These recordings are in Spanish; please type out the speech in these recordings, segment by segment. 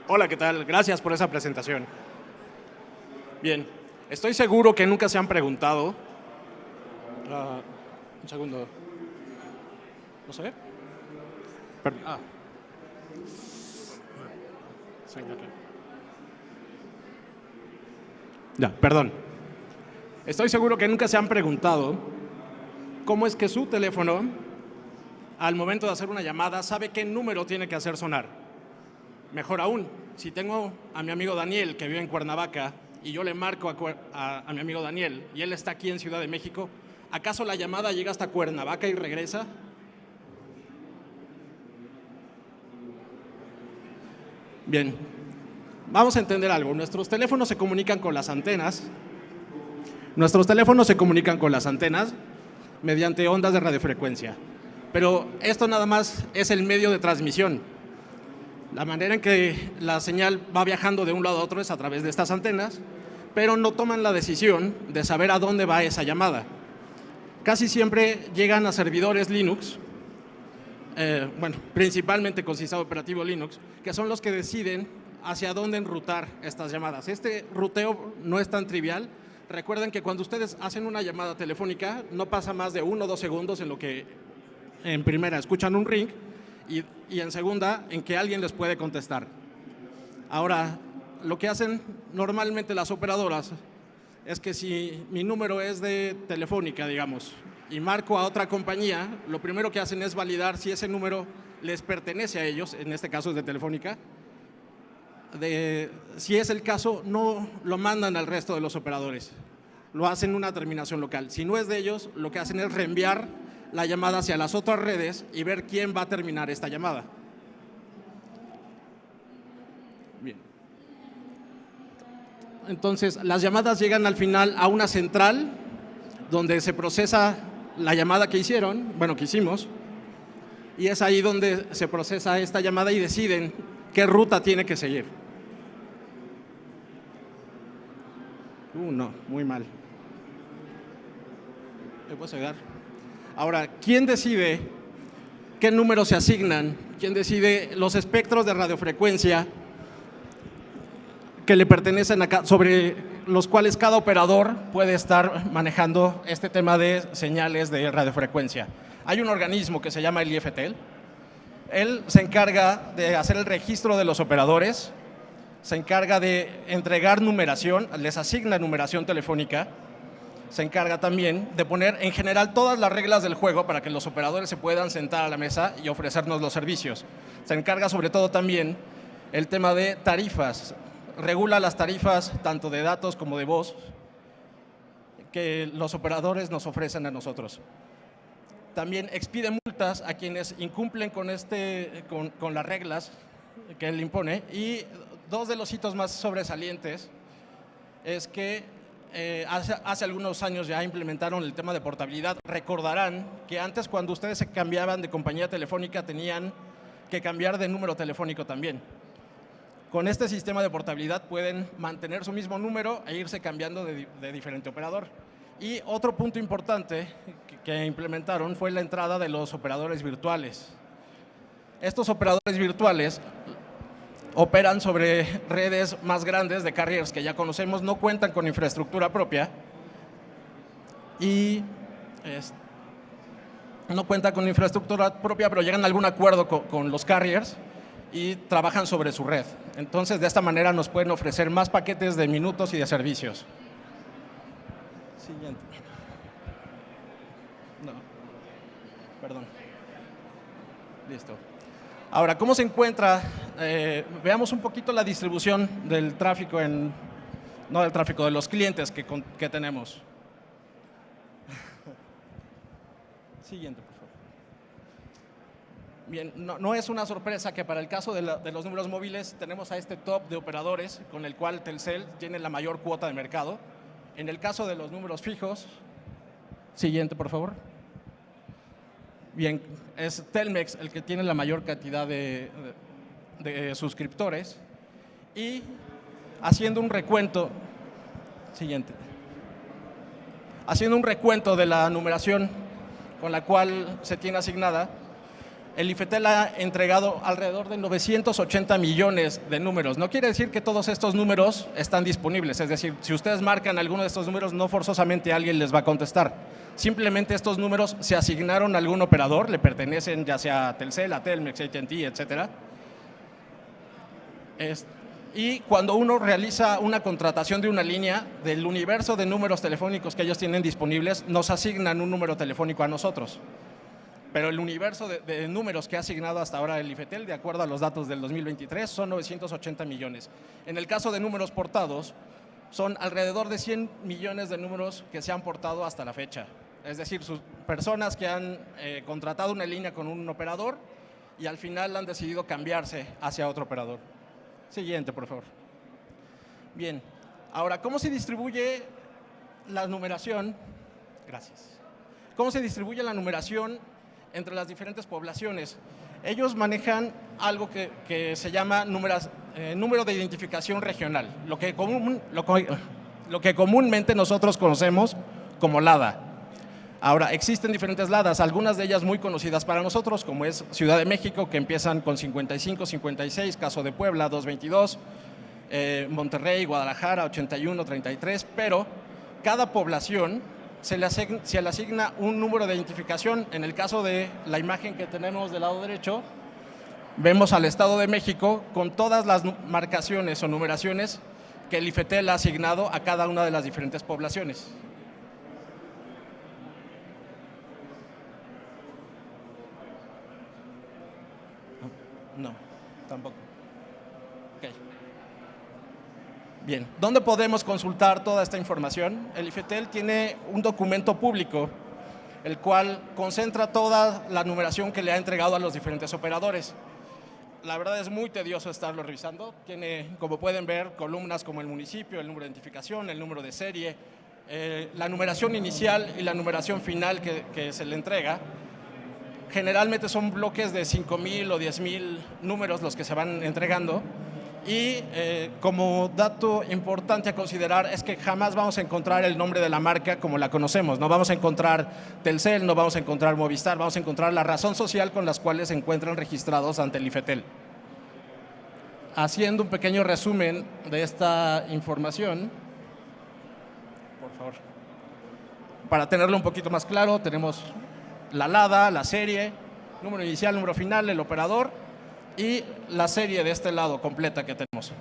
Hola, ¿qué tal? Gracias por esa presentación. Bien, estoy seguro que nunca se han preguntado. Un segundo. ¿No se ve? Ah, sí, ok. Ya, perdón. Estoy seguro que nunca se han preguntado cómo es que su teléfono, al momento de hacer una llamada, sabe qué número tiene que hacer sonar. Mejor aún, si tengo a mi amigo Daniel, que vive en Cuernavaca, y yo le marco a mi amigo Daniel, y él está aquí en Ciudad de México, ¿acaso la llamada llega hasta Cuernavaca y regresa? Bien, vamos a entender algo. Nuestros teléfonos se comunican con las antenas. Nuestros teléfonos se comunican con las antenas mediante ondas de radiofrecuencia. Pero esto nada más es el medio de transmisión. La manera en que la señal va viajando de un lado a otro es a través de estas antenas, pero no toman la decisión de saber a dónde va esa llamada. Casi siempre llegan a servidores Linux, principalmente con sistema operativo Linux, que son los que deciden hacia dónde enrutar estas llamadas. Este ruteo no es tan trivial. Recuerden que cuando ustedes hacen una llamada telefónica, no pasa más de 1 o 2 segundos en lo que en primera escuchan un ring y en segunda en que alguien les puede contestar. Ahora, lo que hacen normalmente las operadoras es que si mi número es de Telefónica, digamos, y marco a otra compañía, lo primero que hacen es validar si ese número les pertenece a ellos, en este caso es de Telefónica. Si es el caso, no lo mandan al resto de los operadores, lo hacen una terminación local. Si no es de ellos, lo que hacen es reenviar la llamada hacia las otras redes y ver quién va a terminar esta llamada. Bien. Entonces, las llamadas llegan al final a una central donde se procesa la llamada que hicieron, que hicimos, y es ahí donde se procesa esta llamada y deciden qué ruta tiene que seguir. No, muy mal. ¿Me puedo llegar? Ahora, ¿quién decide qué números se asignan? ¿Quién decide los espectros de radiofrecuencia que le pertenecen sobre los cuales cada operador puede estar manejando este tema de señales de radiofrecuencia? Hay un organismo que se llama el IFTEL. Él se encarga de hacer el registro de los operadores, se encarga de entregar numeración, les asigna numeración telefónica, se encarga también de poner en general todas las reglas del juego para que los operadores se puedan sentar a la mesa y ofrecernos los servicios. Se encarga sobre todo también el tema de tarifas, regula las tarifas tanto de datos como de voz que los operadores nos ofrecen a nosotros. También expide multas a quienes incumplen con las reglas que él impone. Y dos de los hitos más sobresalientes es que hace algunos años ya implementaron el tema de portabilidad. Recordarán que antes, cuando ustedes se cambiaban de compañía telefónica, tenían que cambiar de número telefónico también. Con este sistema de portabilidad pueden mantener su mismo número e irse cambiando de diferente operador. Y otro punto importante que implementaron fue la entrada de los operadores virtuales. Estos operadores virtuales operan sobre redes más grandes de carriers que ya conocemos, no cuentan con infraestructura propia pero llegan a algún acuerdo con los carriers y trabajan sobre su red. Entonces, de esta manera nos pueden ofrecer más paquetes de minutos y de servicios. Siguiente. No, perdón. Listo. Ahora, ¿cómo se encuentra? Veamos un poquito la distribución del tráfico, no del tráfico, de los clientes que tenemos. Siguiente, por favor. Bien, no es una sorpresa que para el caso de los números móviles tenemos a este top de operadores con el cual Telcel tiene la mayor cuota de mercado. En el caso de los números fijos, siguiente, por favor. Bien, es Telmex el que tiene la mayor cantidad de suscriptores. Y haciendo un recuento, siguiente, haciendo un recuento de la numeración con la cual se tiene asignada, el IFETEL ha entregado alrededor de 980 millones de números. No quiere decir que todos estos números están disponibles, es decir, si ustedes marcan alguno de estos números, no forzosamente alguien les va a contestar. Simplemente estos números se asignaron a algún operador, le pertenecen ya sea a Telcel, a Telmex, AT&T, etcétera. Y cuando uno realiza una contratación de una línea, del universo de números telefónicos que ellos tienen disponibles, nos asignan un número telefónico a nosotros. Pero el universo de números que ha asignado hasta ahora el IFETEL, de acuerdo a los datos del 2023, son 980 millones. En el caso de números portados, son alrededor de 100 millones de números que se han portado hasta la fecha. Es decir, personas que han contratado una línea con un operador y al final han decidido cambiarse hacia otro operador. Siguiente, por favor. Bien, ahora, ¿cómo se distribuye la numeración? Gracias. ¿Cómo se distribuye la numeración entre las diferentes poblaciones? Ellos manejan algo que se llama número de identificación regional, lo que comúnmente nosotros conocemos como LADA. Ahora, existen diferentes LADAs, algunas de ellas muy conocidas para nosotros, como es Ciudad de México, que empiezan con 55, 56, caso de Puebla, 222, Monterrey, Guadalajara, 81, 33, pero cada población se le asigna un número de identificación. En el caso de la imagen que tenemos del lado derecho, vemos al Estado de México con todas las marcaciones o numeraciones que el IFETEL ha asignado a cada una de las diferentes poblaciones. No, tampoco. Okay. Bien, ¿dónde podemos consultar toda esta información? El IFETEL tiene un documento público, el cual concentra toda la numeración que le ha entregado a los diferentes operadores. La verdad es muy tedioso estarlo revisando. Tiene, como pueden ver, columnas como el municipio, el número de identificación, el número de serie, la numeración inicial y la numeración final que se le entrega. Generalmente son bloques de 5,000 o 10,000 números los que se van entregando. Y como dato importante a considerar es que jamás vamos a encontrar el nombre de la marca como la conocemos. No vamos a encontrar Telcel, no vamos a encontrar Movistar, vamos a encontrar la razón social con las cuales se encuentran registrados ante el IFETEL. Haciendo un pequeño resumen de esta información, por favor. Para tenerlo un poquito más claro, tenemos la LADA, la serie, número inicial, número final, el operador y la serie de este lado completa que tenemos.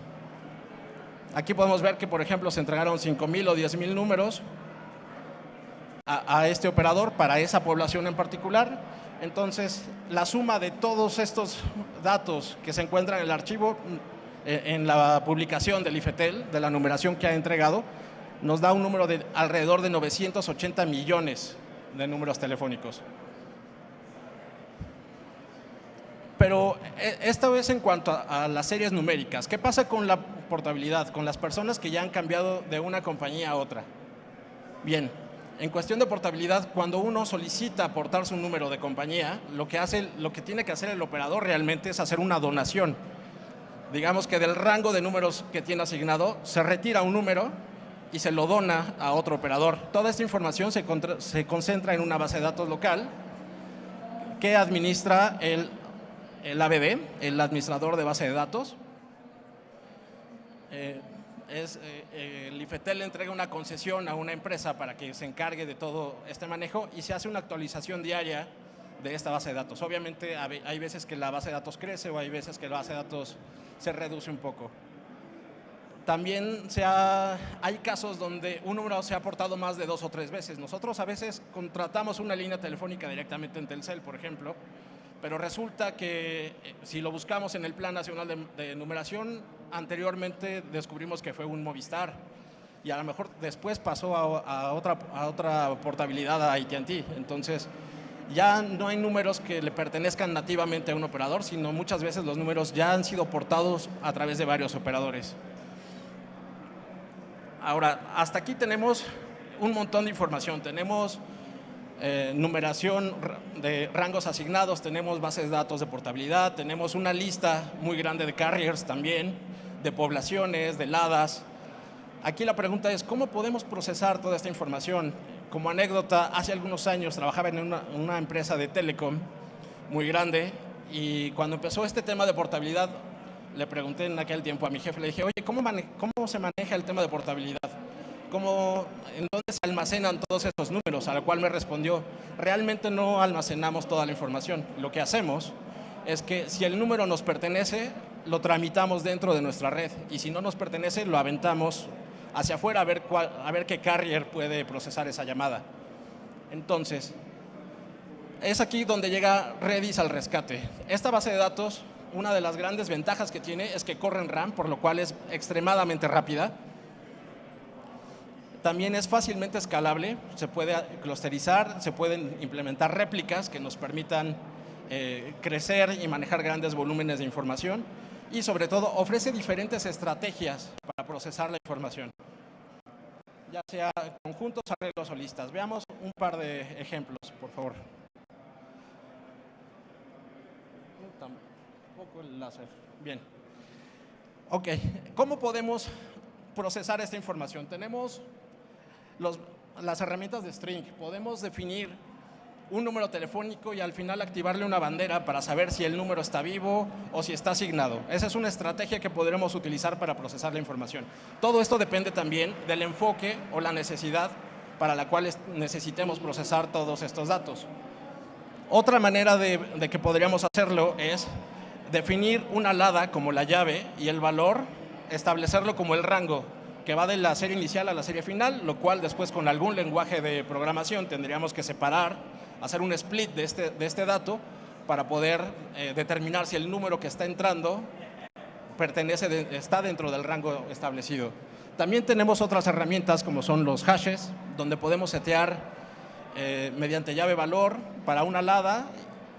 Aquí podemos ver que, por ejemplo, se entregaron 5,000 o 10,000 números a este operador para esa población en particular. Entonces, la suma de todos estos datos que se encuentran en el archivo, en la publicación del IFETEL, de la numeración que ha entregado, nos da un número de alrededor de 980 millones de números telefónicos. Pero esta vez en cuanto a las series numéricas, ¿qué pasa con la portabilidad, con las personas que ya han cambiado de una compañía a otra? Bien, en cuestión de portabilidad, cuando uno solicita aportar su número de compañía, lo que tiene que hacer el operador realmente es hacer una donación. Digamos que del rango de números que tiene asignado, se retira un número y se lo dona a otro operador. Toda esta información se concentra en una base de datos local que administra el ABD, el administrador de base de datos. El IFETEL entrega una concesión a una empresa para que se encargue de todo este manejo y se hace una actualización diaria de esta base de datos. Obviamente hay veces que la base de datos crece o hay veces que la base de datos se reduce un poco. También hay casos donde un número se ha aportado más de 2 o 3 veces. Nosotros a veces contratamos una línea telefónica directamente en Telcel, por ejemplo, pero resulta que si lo buscamos en el Plan Nacional de Numeración, anteriormente descubrimos que fue un Movistar y a lo mejor después pasó a otra portabilidad a AT&T. Entonces, ya no hay números que le pertenezcan nativamente a un operador, sino muchas veces los números ya han sido portados a través de varios operadores. Ahora, hasta aquí tenemos un montón de información. Tenemos numeración de rangos asignados, tenemos bases de datos de portabilidad, tenemos una lista muy grande de carriers también, de poblaciones, de LADAs. Aquí la pregunta es, ¿cómo podemos procesar toda esta información? Como anécdota, hace algunos años trabajaba en una empresa de telecom muy grande Y cuando empezó este tema de portabilidad, le pregunté en aquel tiempo a mi jefe, le dije, oye, ¿cómo se maneja el tema de portabilidad? ¿En dónde se almacenan todos esos números? A lo cual me respondió, realmente no almacenamos toda la información. Lo que hacemos es que si el número nos pertenece, lo tramitamos dentro de nuestra red, y si no nos pertenece, lo aventamos hacia afuera a ver qué carrier puede procesar esa llamada. Entonces, es aquí donde llega Redis al rescate. Esta base de datos, una de las grandes ventajas que tiene es que corre en RAM, por lo cual es extremadamente rápida. También es fácilmente escalable, se puede clusterizar, se pueden implementar réplicas que nos permitan crecer y manejar grandes volúmenes de información, y sobre todo ofrece diferentes estrategias para procesar la información, ya sea conjuntos, arreglos o listas. Veamos un par de ejemplos, por favor. Tampoco el láser. Bien. Ok, ¿cómo podemos procesar esta información? Tenemos las herramientas de string. Podemos definir un número telefónico y al final activarle una bandera para saber si el número está vivo o si está asignado. Esa es una estrategia que podremos utilizar para procesar la información. Todo esto depende también del enfoque o la necesidad para la cual necesitemos procesar todos estos datos. Otra manera de que podríamos hacerlo es definir una LADA como la llave y el valor, establecerlo como el rango que va de la serie inicial a la serie final, lo cual después con algún lenguaje de programación tendríamos que separar, hacer un split de este dato para poder determinar si el número que está entrando está dentro del rango establecido. También tenemos otras herramientas como son los hashes, donde podemos setear mediante llave valor para una LADA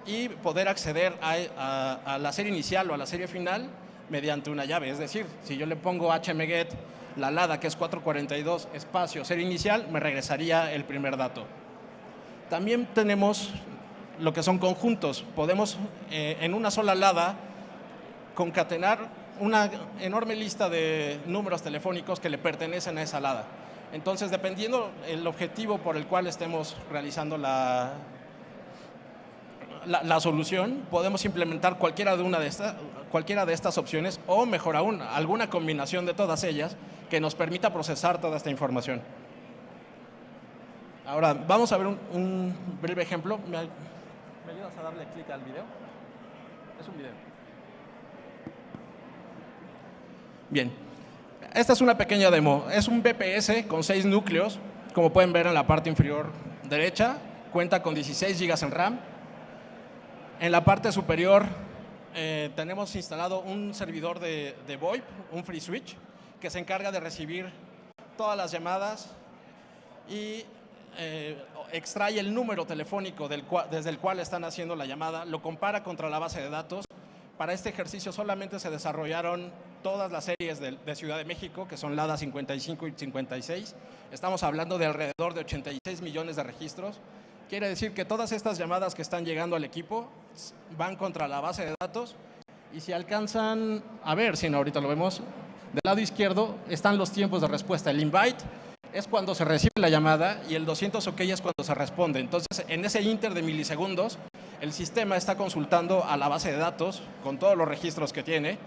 y poder acceder a la serie inicial o a la serie final mediante una llave. Es decir, si yo le pongo hmget la LADA, que es 442 espacio serie inicial, me regresaría el primer dato. También tenemos lo que son conjuntos. Podemos en una sola LADA concatenar una enorme lista de números telefónicos que le pertenecen a esa LADA. Entonces, dependiendo el objetivo por el cual estemos realizando la solución, podemos implementar cualquiera de estas opciones, o mejor aún, alguna combinación de todas ellas que nos permita procesar toda esta información. Ahora, vamos a ver un breve ejemplo. ¿Me ayudas a darle clic al video? Es un video. Bien. Esta es una pequeña demo. Es un BPS con 6 núcleos. Como pueden ver en la parte inferior derecha, cuenta con 16 GB en RAM. En la parte superior tenemos instalado un servidor de VoIP, un free switch, que se encarga de recibir todas las llamadas y extrae el número telefónico desde el cual están haciendo la llamada, lo compara contra la base de datos. Para este ejercicio solamente se desarrollaron todas las series de Ciudad de México, que son LADA 55 y 56. Estamos hablando de alrededor de 86 millones de registros. Quiere decir que todas estas llamadas que están llegando al equipo van contra la base de datos, y si alcanzan a ver, si no, ahorita lo vemos, del lado izquierdo están los tiempos de respuesta. El invite es cuando se recibe la llamada y el 200 OK es cuando se responde. Entonces, en ese inter de milisegundos, el sistema está consultando a la base de datos con todos los registros que tiene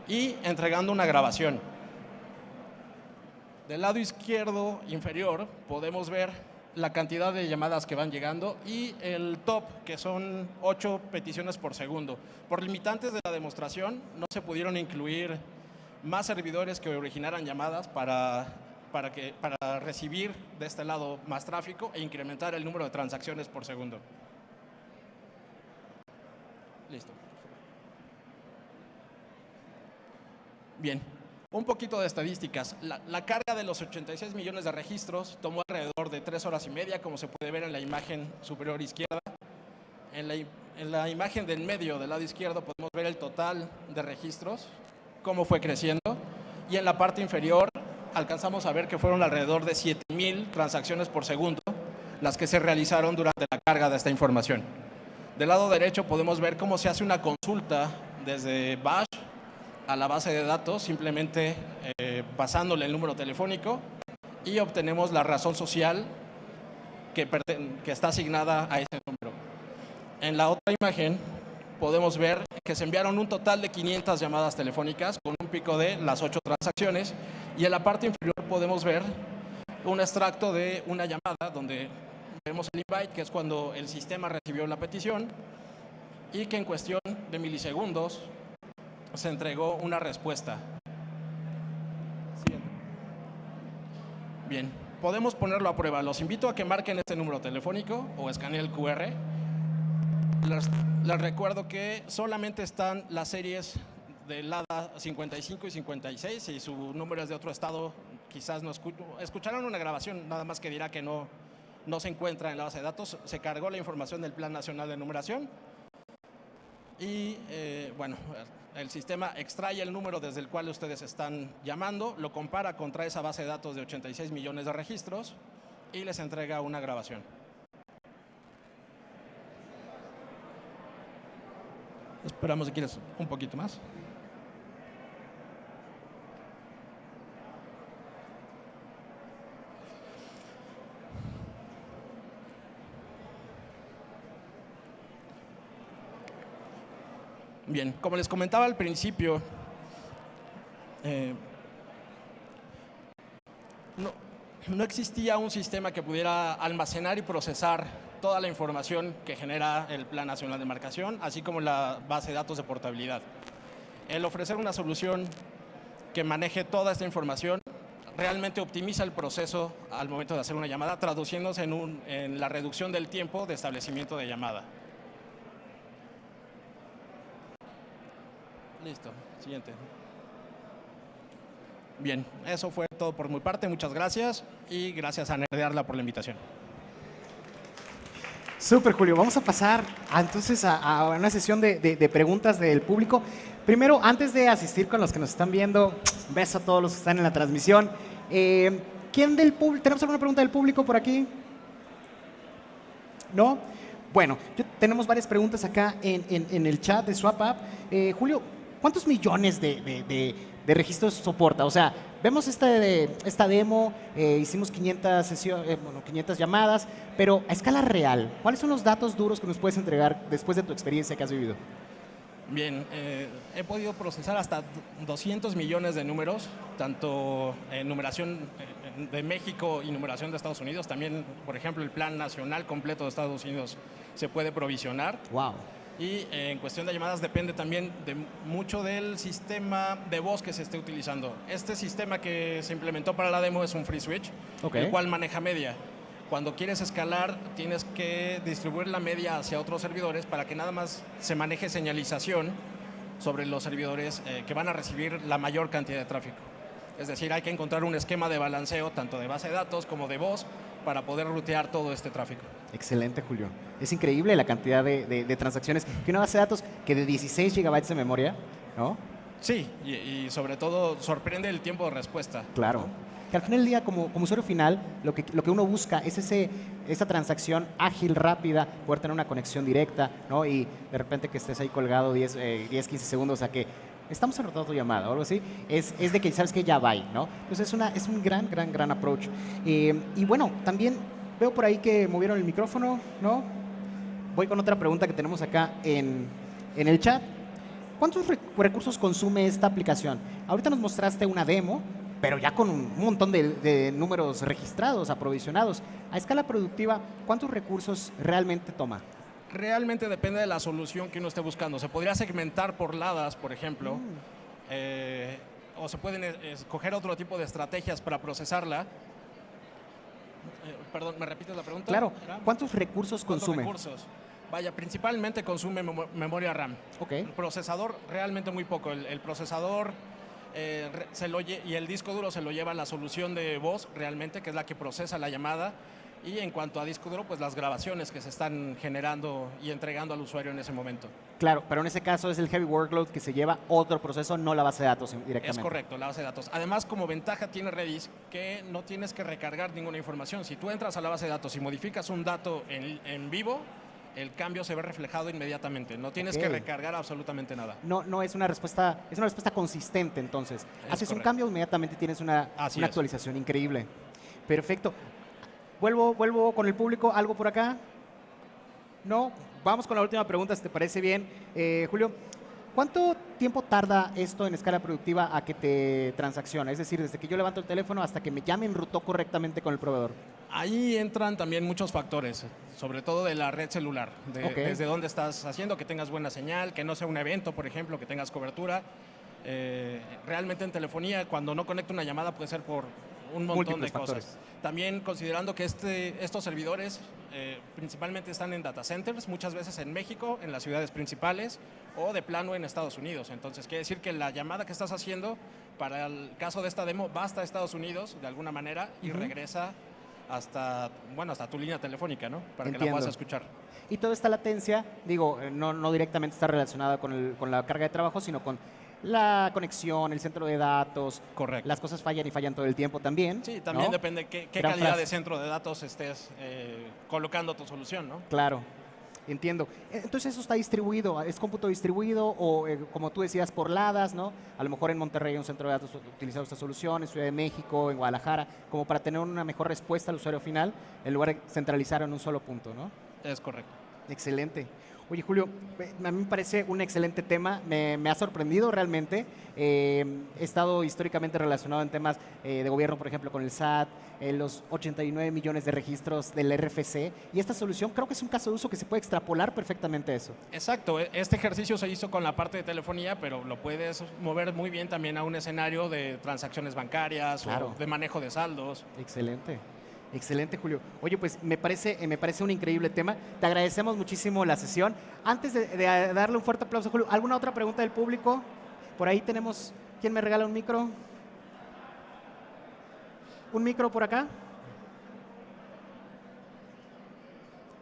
y entregando una grabación. Del lado izquierdo inferior podemos ver la cantidad de llamadas que van llegando y el top, que son 8 peticiones por segundo. Por limitantes de la demostración, no se pudieron incluir más servidores que originaran llamadas para recibir de este lado más tráfico e incrementar el número de transacciones por segundo. Listo. Bien. Un poquito de estadísticas. La carga de los 86 millones de registros tomó alrededor de 3 horas y media, como se puede ver en la imagen superior izquierda. En la imagen del medio, del lado izquierdo, podemos ver el total de registros, cómo fue creciendo. Y en la parte inferior alcanzamos a ver que fueron alrededor de 7,000 transacciones por segundo las que se realizaron durante la carga de esta información. Del lado derecho podemos ver cómo se hace una consulta desde Bash a la base de datos, simplemente pasándole el número telefónico, y obtenemos la razón social que está asignada a ese número. En la otra imagen podemos ver que se enviaron un total de 500 llamadas telefónicas con un pico de las 8 transacciones, y en la parte inferior podemos ver un extracto de una llamada donde vemos el invite, que es cuando el sistema recibió la petición y que en cuestión de milisegundos se entregó una respuesta. Bien, podemos ponerlo a prueba. Los invito a que marquen este número telefónico o escaneen el QR. Les recuerdo que solamente están las series del LADA 55 y 56. Si su número es de otro estado, quizás no escucharán una grabación, nada más que dirá que no se encuentra en la base de datos. Se cargó la información del Plan Nacional de Numeración y, bueno, el sistema extrae el número desde el cual ustedes están llamando, lo compara contra esa base de datos de 86 millones de registros y les entrega una grabación. Esperamos, si quieres, un poquito más. Bien, como les comentaba al principio, no existía un sistema que pudiera almacenar y procesar toda la información que genera el Plan Nacional de Marcación, así como la base de datos de portabilidad. El ofrecer una solución que maneje toda esta información realmente optimiza el proceso al momento de hacer una llamada, traduciéndose en la reducción del tiempo de establecimiento de llamada. Listo, siguiente. Bien, eso fue todo por mi parte. Muchas gracias y gracias a Nerdearla por la invitación. Súper, Julio. Vamos a pasar entonces a una sesión de preguntas del público. Primero, antes de asistir con los que nos están viendo, un beso a todos los que están en la transmisión. ¿Quién del público? ¿Tenemos alguna pregunta del público por aquí? ¿No? Bueno, tenemos varias preguntas acá en el chat de SwapApp. Julio, ¿cuántos millones de registros soporta? O sea, vemos esta demo, hicimos 500 llamadas, pero a escala real, ¿cuáles son los datos duros que nos puedes entregar después de tu experiencia que has vivido? Bien, he podido procesar hasta 200 millones de números, tanto en numeración de México y numeración de Estados Unidos. También, por ejemplo, el Plan Nacional completo de Estados Unidos se puede provisionar. Wow. Y en cuestión de llamadas depende también de mucho del sistema de voz que se esté utilizando. Este sistema que se implementó para la demo es un free switch, el cual maneja media. Cuando quieres escalar, tienes que distribuir la media hacia otros servidores para que nada más se maneje señalización sobre los servidores que van a recibir la mayor cantidad de tráfico. Es decir, hay que encontrar un esquema de balanceo tanto de base de datos como de voz para poder rutear todo este tráfico. Excelente, Julio. Es increíble la cantidad de transacciones. Que una base de datos que de 16 gigabytes de memoria, ¿no? Sí, y sobre todo sorprende el tiempo de respuesta. Claro. ¿No? Que al final del día, como usuario final, lo que uno busca es esa transacción ágil, rápida, poder tener una conexión directa, ¿no? Y de repente que estés ahí colgado 10, 15 segundos, o sea que estamos anotando tu llamada o algo así, es de que sabes que ya va, ¿no? Entonces es un gran approach. Y bueno, también veo por ahí que movieron el micrófono, ¿no? Voy con otra pregunta que tenemos acá en el chat. ¿Cuántos recursos consume esta aplicación? Ahorita nos mostraste una demo, pero ya con un montón de números registrados, aprovisionados. A escala productiva, ¿cuántos recursos realmente toma? Realmente depende de la solución que uno esté buscando. Se podría segmentar por LADAs, por ejemplo, o se pueden escoger otro tipo de estrategias para procesarla. Perdón, ¿me repites la pregunta? Claro. ¿Cuántos recursos consume? ¿Cuántos recursos? Vaya, principalmente consume memoria RAM. Okay. El procesador realmente muy poco. El procesador y el disco duro se lo lleva la solución de voz realmente, que es la que procesa la llamada. Y en cuanto a disco duro, pues las grabaciones que se están generando y entregando al usuario en ese momento. Claro, pero en ese caso es el heavy workload que se lleva otro proceso, no la base de datos directamente. Es correcto, la base de datos. Además, como ventaja tiene Redis que no tienes que recargar ninguna información. Si tú entras a la base de datos y modificas un dato en vivo, el cambio se ve reflejado inmediatamente. No tienes que recargar absolutamente nada. No es una respuesta, es una respuesta consistente entonces. Haces un cambio, inmediatamente tienes una actualización increíble. Perfecto. Vuelvo con el público. ¿Algo por acá? ¿No? vamos con la última pregunta, si te parece bien. Julio, ¿cuánto tiempo tarda esto en escala productiva a que te transaccione? Es decir, desde que yo levanto el teléfono hasta que ya me enrutó correctamente con el proveedor. Ahí entran también muchos factores, sobre todo de la red celular, desde dónde estás haciendo, que tengas buena señal, que no sea un evento, por ejemplo, que tengas cobertura. Realmente en telefonía, cuando no conecta una llamada, puede ser por un montón de cosas. También considerando que estos servidores principalmente están en data centers, muchas veces en México, en las ciudades principales, o de plano en Estados Unidos. Entonces quiere decir que la llamada que estás haciendo, para el caso de esta demo, va hasta Estados Unidos de alguna manera y regresa hasta tu línea telefónica, ¿no? Para que la puedas escuchar. Y toda esta latencia, digo, no directamente está relacionada con la carga de trabajo, sino con la conexión, el centro de datos. Correcto. Las cosas fallan y fallan todo el tiempo también. Sí, también depende qué calidad de centro de datos estés colocando tu solución, ¿no? Claro, entiendo. Entonces eso está distribuido, ¿es cómputo distribuido o como tú decías, por ladas, ¿no? A lo mejor en Monterrey hay un centro de datos utilizando esta solución, en Ciudad de México, en Guadalajara, como para tener una mejor respuesta al usuario final, en lugar de centralizar en un solo punto, ¿no? Es correcto. Excelente. Oye, Julio, a mí me parece un excelente tema, me ha sorprendido realmente. He estado históricamente relacionado en temas de gobierno, por ejemplo, con el SAT, los 89 millones de registros del RFC, y esta solución creo que es un caso de uso que se puede extrapolar perfectamente a eso. Exacto, este ejercicio se hizo con la parte de telefonía, pero lo puedes mover muy bien también a un escenario de transacciones bancarias o de manejo de saldos. Excelente. Excelente, Julio. Oye, pues me parece un increíble tema. Te agradecemos muchísimo la sesión. Antes de darle un fuerte aplauso, Julio, ¿alguna otra pregunta del público? Por ahí tenemos, ¿quién me regala un micro? ¿Un micro por acá?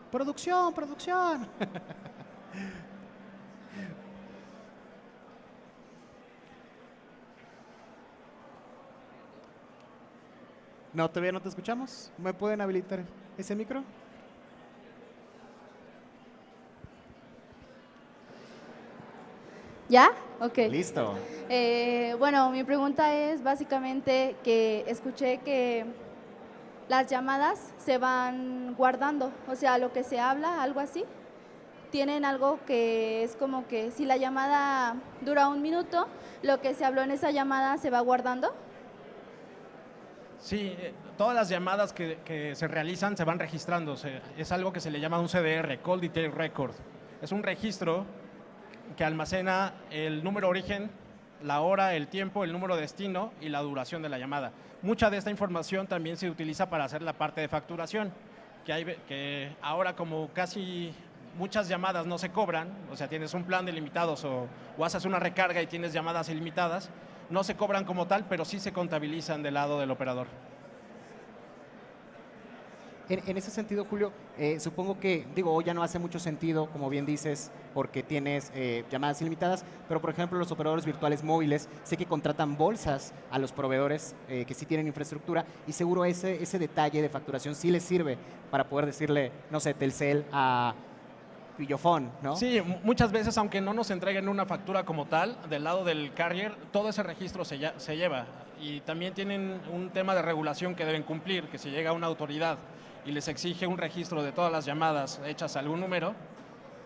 Producción, producción. No, todavía no te escuchamos. ¿Me pueden habilitar ese micro? ¿Ya? Ok. Listo. Bueno, mi pregunta es básicamente que escuché que las llamadas se van guardando, o sea, lo que se habla, algo así. Tienen algo que es como que si la llamada dura 1 minuto, lo que se habló en esa llamada se va guardando. Sí, todas las llamadas que se realizan se van registrando. Es algo que se le llama un CDR, Call Detail Record. Es un registro que almacena el número origen, la hora, el tiempo, el número destino y la duración de la llamada. Mucha de esta información también se utiliza para hacer la parte de facturación, que ahora como casi muchas llamadas no se cobran, o sea, tienes un plan de limitados o haces una recarga y tienes llamadas ilimitadas, no se cobran como tal, pero sí se contabilizan del lado del operador. En ese sentido, Julio, supongo que, digo, hoy ya no hace mucho sentido, como bien dices, porque tienes llamadas ilimitadas, pero por ejemplo los operadores virtuales móviles, sé que contratan bolsas a los proveedores que sí tienen infraestructura y seguro ese detalle de facturación sí les sirve para poder decirle, no sé, Telcel a Pillofón, ¿no? Sí, muchas veces, aunque no nos entreguen una factura como tal, del lado del carrier, todo ese registro se lleva. Y también tienen un tema de regulación que deben cumplir, que si llega una autoridad y les exige un registro de todas las llamadas hechas a algún número,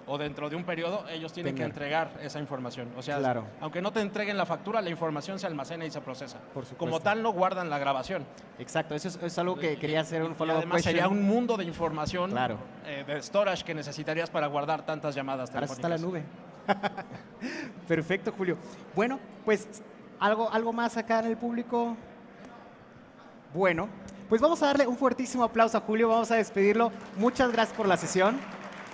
o dentro de un periodo, ellos tienen que entregar esa información. O sea, aunque no te entreguen la factura, la información se almacena y se procesa. Como tal, no guardan la grabación. Exacto, eso es algo que quería hacer un follow-up. Además, sería un mundo de información, de storage que necesitarías para guardar tantas llamadas telefónicas. Ahora está la nube. Perfecto, Julio. Bueno, pues, ¿algo más acá en el público? Bueno, pues vamos a darle un fuertísimo aplauso a Julio, vamos a despedirlo. Muchas gracias por la sesión.